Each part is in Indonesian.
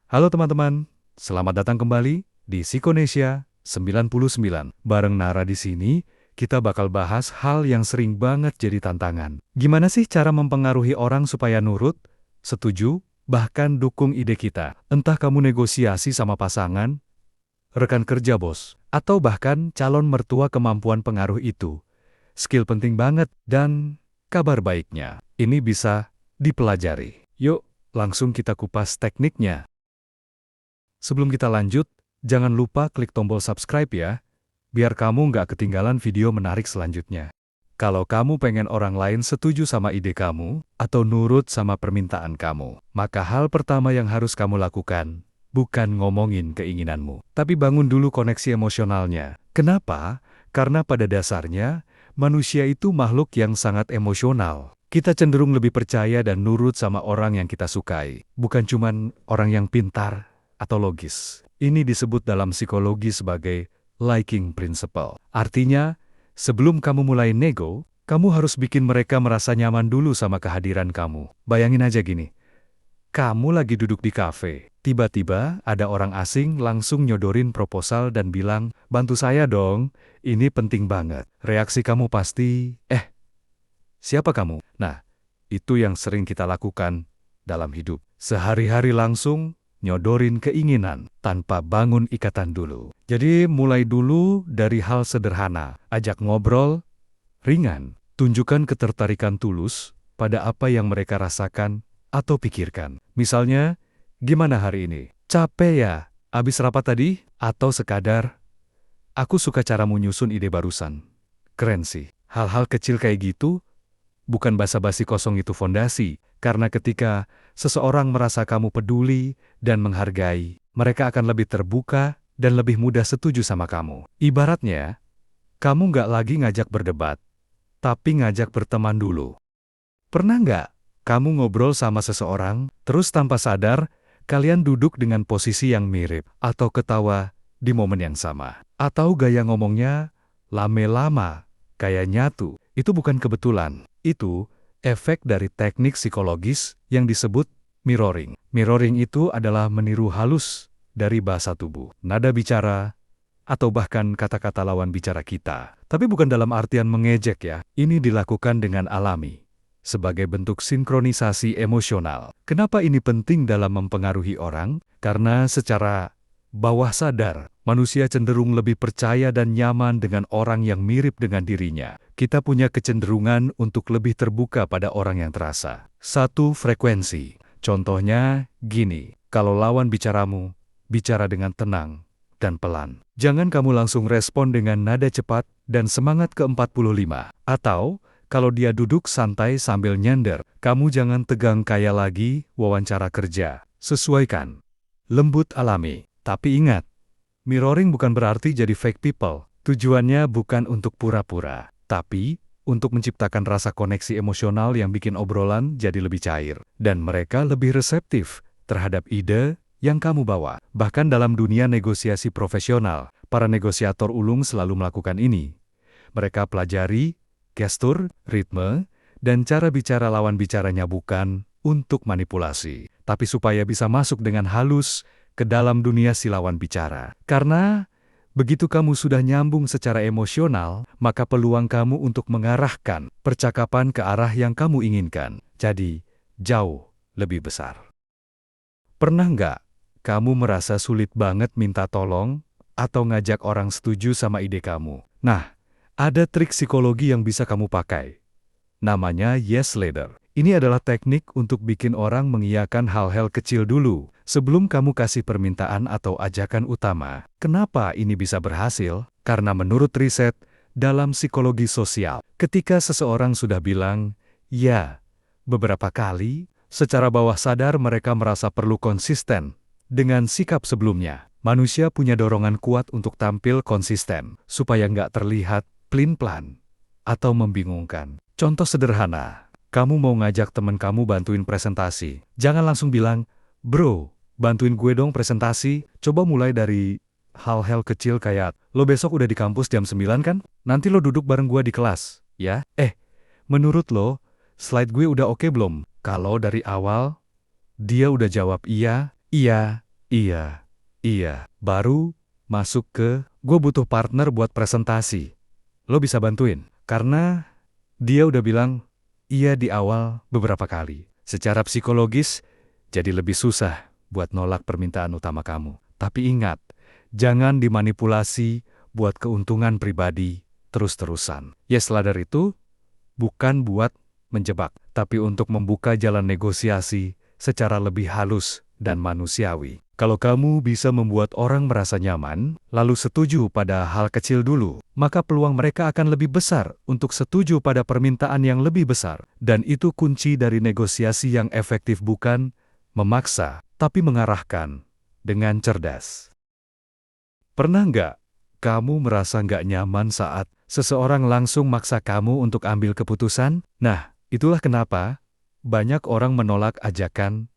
Halo teman-teman, selamat datang kembali di Psikonesia 99. Bareng Nara di sini, kita bakal bahas hal yang sering banget jadi tantangan. Gimana sih cara mempengaruhi orang supaya nurut, setuju, bahkan dukung ide kita? Entah kamu negosiasi sama pasangan, rekan kerja bos, atau bahkan calon mertua, kemampuan pengaruh itu. Skill penting banget, dan kabar baiknya, ini bisa dipelajari. Yuk, langsung kita kupas tekniknya. Sebelum kita lanjut, jangan lupa klik tombol subscribe ya, biar kamu nggak ketinggalan video menarik selanjutnya. Kalau kamu pengen orang lain setuju sama ide kamu, atau nurut sama permintaan kamu, maka hal pertama yang harus kamu lakukan, bukan ngomongin keinginanmu, tapi bangun dulu koneksi emosionalnya. Kenapa? Karena pada dasarnya, manusia itu makhluk yang sangat emosional. Kita cenderung lebih percaya dan nurut sama orang yang kita sukai, bukan cuman orang yang pintar atau logis. Ini disebut dalam psikologi sebagai liking principle. Artinya, sebelum kamu mulai nego, kamu harus bikin mereka merasa nyaman dulu sama kehadiran kamu. Bayangin aja gini, kamu lagi duduk di kafe, tiba-tiba ada orang asing langsung nyodorin proposal dan bilang, "Bantu saya dong, ini penting banget." Reaksi kamu pasti, siapa kamu? Nah, itu yang sering kita lakukan dalam hidup. Sehari-hari langsung nyodorin keinginan tanpa bangun ikatan dulu. Jadi mulai dulu dari hal sederhana, ajak ngobrol ringan, tunjukkan ketertarikan tulus pada apa yang mereka rasakan atau pikirkan. Misalnya, gimana hari ini? Capek ya? Abis rapat tadi? Atau sekadar, aku suka caramu nyusun ide barusan. Keren sih. Hal-hal kecil kayak gitu, bukan basa-basi kosong, itu fondasi. Karena ketika seseorang merasa kamu peduli dan menghargai, mereka akan lebih terbuka dan lebih mudah setuju sama kamu. Ibaratnya, kamu nggak lagi ngajak berdebat, tapi ngajak berteman dulu. Pernah nggak kamu ngobrol sama seseorang, terus tanpa sadar, kalian duduk dengan posisi yang mirip, atau ketawa di momen yang sama, atau gaya ngomongnya lame-lama, kayak nyatu? Itu bukan kebetulan, itu efek dari teknik psikologis yang disebut mirroring. Mirroring itu adalah meniru halus dari bahasa tubuh, nada bicara, atau bahkan kata-kata lawan bicara kita. Tapi bukan dalam artian mengejek ya, ini dilakukan dengan alami, sebagai bentuk sinkronisasi emosional. Kenapa ini penting dalam mempengaruhi orang? Karena secara bawah sadar, manusia cenderung lebih percaya dan nyaman dengan orang yang mirip dengan dirinya. Kita punya kecenderungan untuk lebih terbuka pada orang yang terasa satu frekuensi. Contohnya gini, kalau lawan bicaramu bicara dengan tenang dan pelan, jangan kamu langsung respon dengan nada cepat dan semangat ke-45. Atau, kalau dia duduk santai sambil nyender, kamu jangan tegang kayak lagi wawancara kerja. Sesuaikan. Lembut, alami. Tapi ingat, mirroring bukan berarti jadi fake people. Tujuannya bukan untuk pura-pura, tapi untuk menciptakan rasa koneksi emosional yang bikin obrolan jadi lebih cair, dan mereka lebih reseptif terhadap ide yang kamu bawa. Bahkan dalam dunia negosiasi profesional, para negosiator ulung selalu melakukan ini. Mereka pelajari gestur, ritme, dan cara bicara lawan bicaranya, bukan untuk manipulasi, tapi supaya bisa masuk dengan halus ke dalam dunia si lawan bicara. Karena begitu kamu sudah nyambung secara emosional, maka peluang kamu untuk mengarahkan percakapan ke arah yang kamu inginkan jadi jauh lebih besar. Pernah nggak kamu merasa sulit banget minta tolong atau ngajak orang setuju sama ide kamu? Nah, ada trik psikologi yang bisa kamu pakai. Namanya yes leader. Ini adalah teknik untuk bikin orang mengiyakan hal-hal kecil dulu, sebelum kamu kasih permintaan atau ajakan utama. Kenapa ini bisa berhasil? Karena menurut riset dalam psikologi sosial, ketika seseorang sudah bilang ya beberapa kali, secara bawah sadar mereka merasa perlu konsisten dengan sikap sebelumnya. Manusia punya dorongan kuat untuk tampil konsisten, supaya nggak terlihat plin-plan atau membingungkan. Contoh sederhana, kamu mau ngajak temen kamu bantuin presentasi. Jangan langsung bilang, "Bro, bantuin gue dong presentasi." Coba mulai dari hal-hal kecil kayak, "Lo besok udah di kampus jam 9 kan? Nanti lo duduk bareng gue di kelas, ya? Menurut lo, slide gue udah oke belum?" Kalau dari awal dia udah jawab iya, Iya. Baru masuk ke, gue butuh partner buat presentasi. Lo bisa bantuin? Karena dia udah bilang iya di awal beberapa kali. Secara psikologis, jadi lebih susah buat nolak permintaan utama kamu. Tapi ingat, jangan dimanipulasi buat keuntungan pribadi terus-terusan. Ya, sadar itu bukan buat menjebak, tapi untuk membuka jalan negosiasi secara lebih halus dan manusiawi. Kalau kamu bisa membuat orang merasa nyaman, lalu setuju pada hal kecil dulu, maka peluang mereka akan lebih besar untuk setuju pada permintaan yang lebih besar. Dan itu kunci dari negosiasi yang efektif, bukan memaksa, tapi mengarahkan dengan cerdas. Pernah nggak kamu merasa nggak nyaman saat seseorang langsung maksa kamu untuk ambil keputusan? Nah, itulah kenapa banyak orang menolak ajakan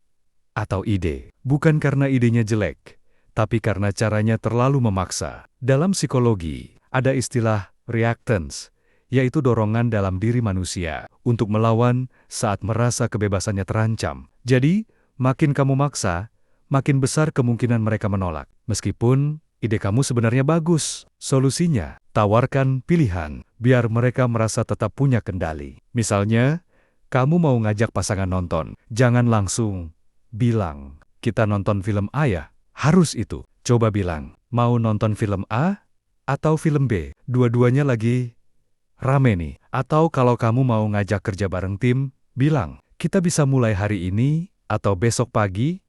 atau ide. Bukan karena idenya jelek, tapi karena caranya terlalu memaksa. Dalam psikologi, ada istilah reactance, yaitu dorongan dalam diri manusia untuk melawan saat merasa kebebasannya terancam. Jadi, makin kamu maksa, makin besar kemungkinan mereka menolak. Meskipun ide kamu sebenarnya bagus. Solusinya, tawarkan pilihan, biar mereka merasa tetap punya kendali. Misalnya, kamu mau ngajak pasangan nonton, jangan langsung bilang, kita nonton film A ya? Harus itu. Coba bilang, mau nonton film A atau film B? Dua-duanya lagi rame nih. Atau kalau kamu mau ngajak kerja bareng tim, bilang, kita bisa mulai hari ini atau besok pagi?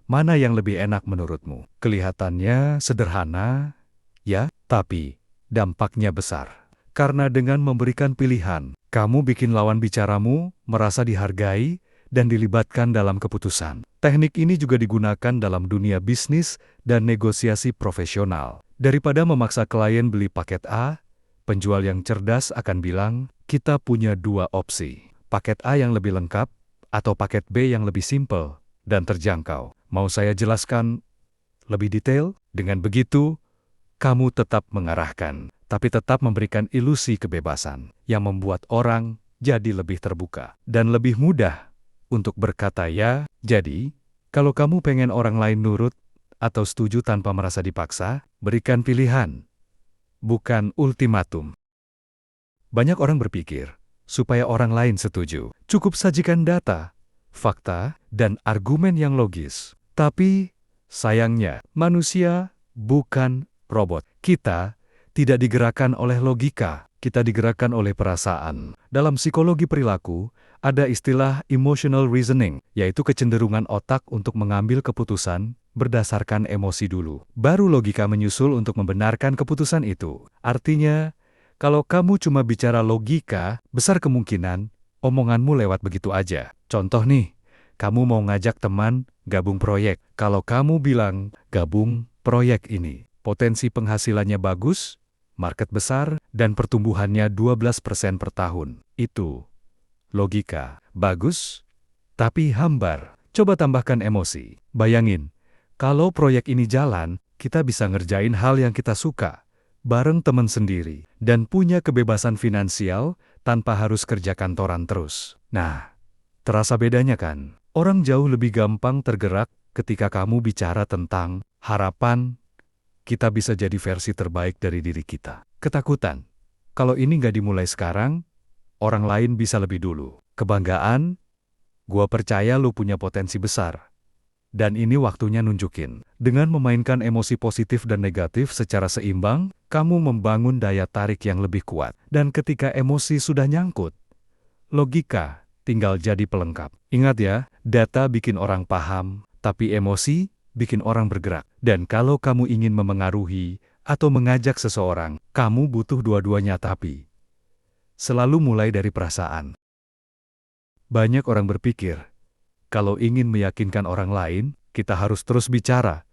Mana yang lebih enak menurutmu? Kelihatannya sederhana, ya, tapi dampaknya besar. Karena dengan memberikan pilihan, kamu bikin lawan bicaramu merasa dihargai dan dilibatkan dalam keputusan. Teknik ini juga digunakan dalam dunia bisnis dan negosiasi profesional. Daripada memaksa klien beli paket A, penjual yang cerdas akan bilang, kita punya dua opsi. Paket A yang lebih lengkap, atau paket B yang lebih simpel dan terjangkau. Mau saya jelaskan lebih detail? Dengan begitu, kamu tetap mengarahkan, tapi tetap memberikan ilusi kebebasan yang membuat orang jadi lebih terbuka dan lebih mudah untuk berkata ya. Jadi, kalau kamu pengen orang lain nurut atau setuju tanpa merasa dipaksa, berikan pilihan, bukan ultimatum. Banyak orang berpikir, supaya orang lain setuju, cukup sajikan data, fakta, dan argumen yang logis. Tapi, sayangnya, manusia bukan robot. Kita tidak digerakkan oleh logika, kita digerakkan oleh perasaan. Dalam psikologi perilaku, ada istilah emotional reasoning, yaitu kecenderungan otak untuk mengambil keputusan berdasarkan emosi dulu. Baru logika menyusul untuk membenarkan keputusan itu. Artinya, kalau kamu cuma bicara logika, besar kemungkinan omonganmu lewat begitu aja. Contoh nih, kamu mau ngajak teman gabung proyek. Kalau kamu bilang, gabung proyek ini, potensi penghasilannya bagus, market besar, dan pertumbuhannya 12% per tahun. Itu logika. Bagus, tapi hambar. Coba tambahkan emosi. Bayangin, kalau proyek ini jalan, kita bisa ngerjain hal yang kita suka, bareng teman sendiri, dan punya kebebasan finansial tanpa harus kerja kantoran terus. Nah, terasa bedanya kan? Orang jauh lebih gampang tergerak ketika kamu bicara tentang harapan kita bisa jadi versi terbaik dari diri kita. Ketakutan, kalau ini nggak dimulai sekarang, orang lain bisa lebih dulu. Kebanggaan, gua percaya lu punya potensi besar. Dan ini waktunya nunjukin. Dengan memainkan emosi positif dan negatif secara seimbang, kamu membangun daya tarik yang lebih kuat. Dan ketika emosi sudah nyangkut, logika tinggal jadi pelengkap. Ingat ya, data bikin orang paham, tapi emosi bikin orang bergerak. Dan kalau kamu ingin memengaruhi atau mengajak seseorang, kamu butuh dua-duanya, tapi selalu mulai dari perasaan. Banyak orang berpikir, kalau ingin meyakinkan orang lain, kita harus terus bicara,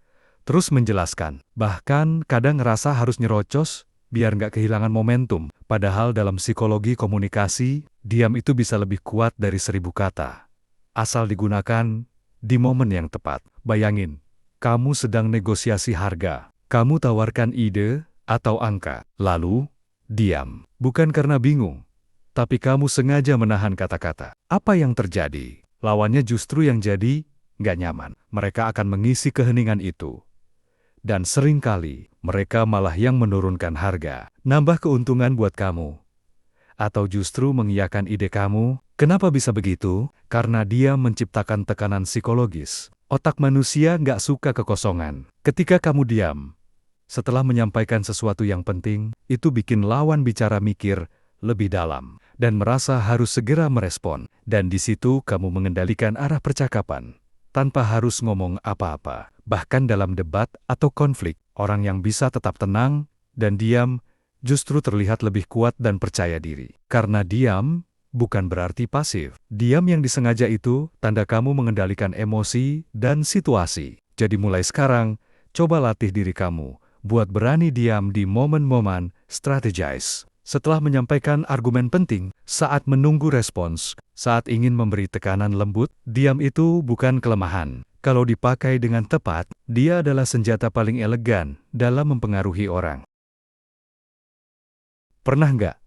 terus menjelaskan. Bahkan kadang ngerasa harus nyerocos, biar nggak kehilangan momentum. Padahal dalam psikologi komunikasi, diam itu bisa lebih kuat dari 1000 kata. Asal digunakan di momen yang tepat. Bayangin, kamu sedang negosiasi harga. Kamu tawarkan ide atau angka. Lalu, diam. Bukan karena bingung, tapi kamu sengaja menahan kata-kata. Apa yang terjadi? Lawannya justru yang jadi nggak nyaman. Mereka akan mengisi keheningan itu. Dan seringkali, mereka malah yang menurunkan harga, nambah keuntungan buat kamu. Atau justru mengiyakan ide kamu. Kenapa bisa begitu? Karena dia menciptakan tekanan psikologis. Otak manusia nggak suka kekosongan. Ketika kamu diam, setelah menyampaikan sesuatu yang penting, itu bikin lawan bicara mikir lebih dalam dan merasa harus segera merespon. Dan di situ kamu mengendalikan arah percakapan tanpa harus ngomong apa-apa. Bahkan dalam debat atau konflik, orang yang bisa tetap tenang dan diam justru terlihat lebih kuat dan percaya diri. Karena diam bukan berarti pasif. Diam yang disengaja itu tanda kamu mengendalikan emosi dan situasi. Jadi mulai sekarang, coba latih diri kamu buat berani diam di momen-momen strategize. Setelah menyampaikan argumen penting, saat menunggu respons, saat ingin memberi tekanan lembut, diam itu bukan kelemahan. Kalau dipakai dengan tepat, dia adalah senjata paling elegan dalam mempengaruhi orang. Pernah nggak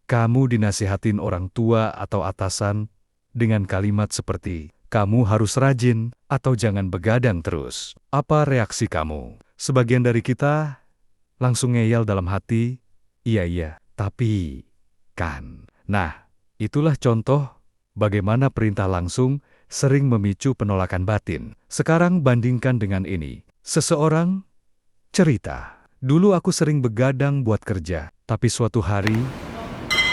kamu dinasihatin orang tua atau atasan dengan kalimat seperti, "Kamu harus rajin," atau "Jangan begadang terus"? Apa reaksi kamu? Sebagian dari kita langsung ngeyel dalam hati, "Iya, tapi kan." Nah, itulah contoh bagaimana perintah langsung sering memicu penolakan batin. Sekarang bandingkan dengan ini. Seseorang cerita, "Dulu aku sering begadang buat kerja, tapi suatu hari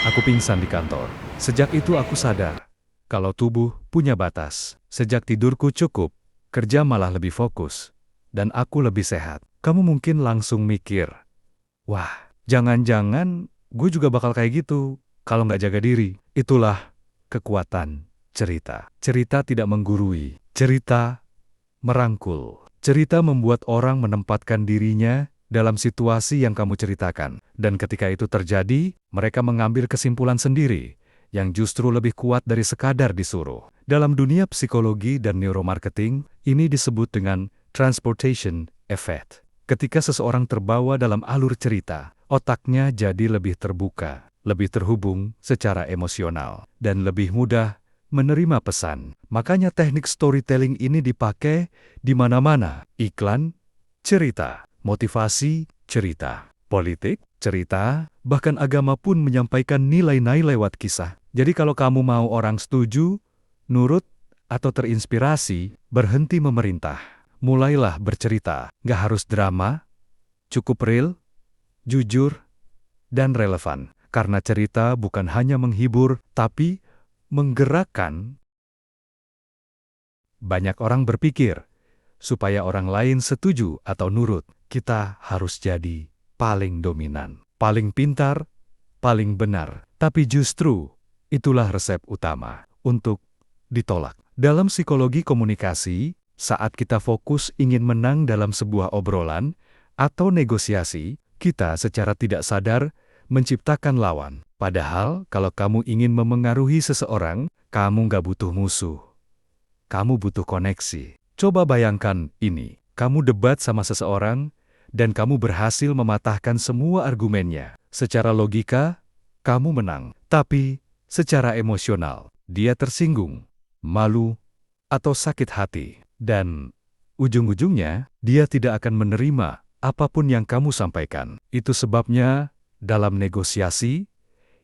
aku pingsan di kantor. Sejak itu aku sadar kalau tubuh punya batas. Sejak tidurku cukup, kerja malah lebih fokus, dan aku lebih sehat." Kamu mungkin langsung mikir, "Wah, jangan-jangan gue juga bakal kayak gitu kalau nggak jaga diri." Itulah kekuatan cerita. Cerita tidak menggurui, cerita merangkul. Cerita membuat orang menempatkan dirinya dalam situasi yang kamu ceritakan. Dan ketika itu terjadi, mereka mengambil kesimpulan sendiri yang justru lebih kuat dari sekadar disuruh. Dalam dunia psikologi dan neuromarketing, ini disebut dengan transportation effect. Ketika seseorang terbawa dalam alur cerita, otaknya jadi lebih terbuka, lebih terhubung secara emosional, dan lebih mudah menerima pesan. Makanya teknik storytelling ini dipakai di mana-mana. Iklan, cerita. Motivasi, cerita. Politik, cerita. Bahkan agama pun menyampaikan nilai-nilai lewat kisah. Jadi kalau kamu mau orang setuju, nurut, atau terinspirasi, berhenti memerintah. Mulailah bercerita. Nggak harus drama, cukup real, jujur, dan relevan. Karena cerita bukan hanya menghibur, tapi menggerakkan. Banyak orang berpikir, supaya orang lain setuju atau nurut, kita harus jadi paling dominan, paling pintar, paling benar. Tapi justru, itulah resep utama untuk ditolak. Dalam psikologi komunikasi, saat kita fokus ingin menang dalam sebuah obrolan atau negosiasi, kita secara tidak sadar menciptakan lawan. Padahal, kalau kamu ingin memengaruhi seseorang, kamu nggak butuh musuh. Kamu butuh koneksi. Coba bayangkan ini. Kamu debat sama seseorang, dan kamu berhasil mematahkan semua argumennya. Secara logika, kamu menang. Tapi, secara emosional, dia tersinggung, malu, atau sakit hati. Dan, ujung-ujungnya, dia tidak akan menerima apapun yang kamu sampaikan. Itu sebabnya, dalam negosiasi,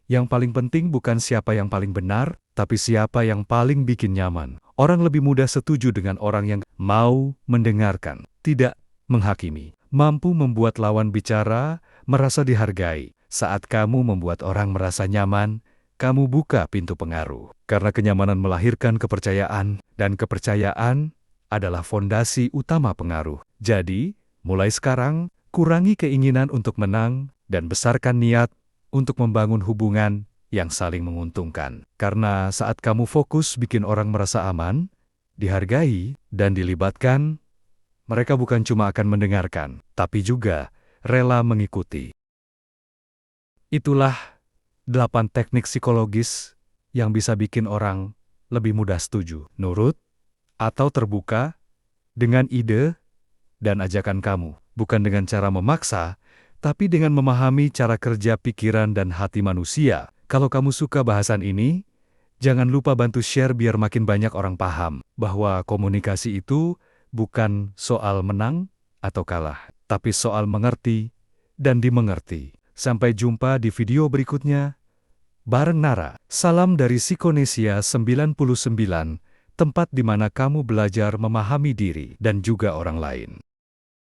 yang paling penting bukan siapa yang paling benar, tapi siapa yang paling bikin nyaman. Orang lebih mudah setuju dengan orang yang mau mendengarkan, tidak menghakimi. Mampu membuat lawan bicara merasa dihargai. Saat kamu membuat orang merasa nyaman, kamu buka pintu pengaruh. Karena kenyamanan melahirkan kepercayaan, dan kepercayaan adalah fondasi utama pengaruh. Jadi, mulai sekarang, kurangi keinginan untuk menang, dan besarkan niat untuk membangun hubungan yang saling menguntungkan. Karena saat kamu fokus bikin orang merasa aman, dihargai, dan dilibatkan, mereka bukan cuma akan mendengarkan, tapi juga rela mengikuti. Itulah 8 teknik psikologis yang bisa bikin orang lebih mudah setuju, nurut, atau terbuka dengan ide dan ajakan kamu. Bukan dengan cara memaksa, tapi dengan memahami cara kerja pikiran dan hati manusia. Kalau kamu suka bahasan ini, Jangan lupa bantu share biar makin banyak orang paham bahwa komunikasi itu bukan soal menang atau kalah, tapi soal mengerti dan dimengerti. Sampai jumpa di video berikutnya. Bareng Nara, salam dari Psikonesia 99, tempat di mana kamu belajar memahami diri dan juga orang lain.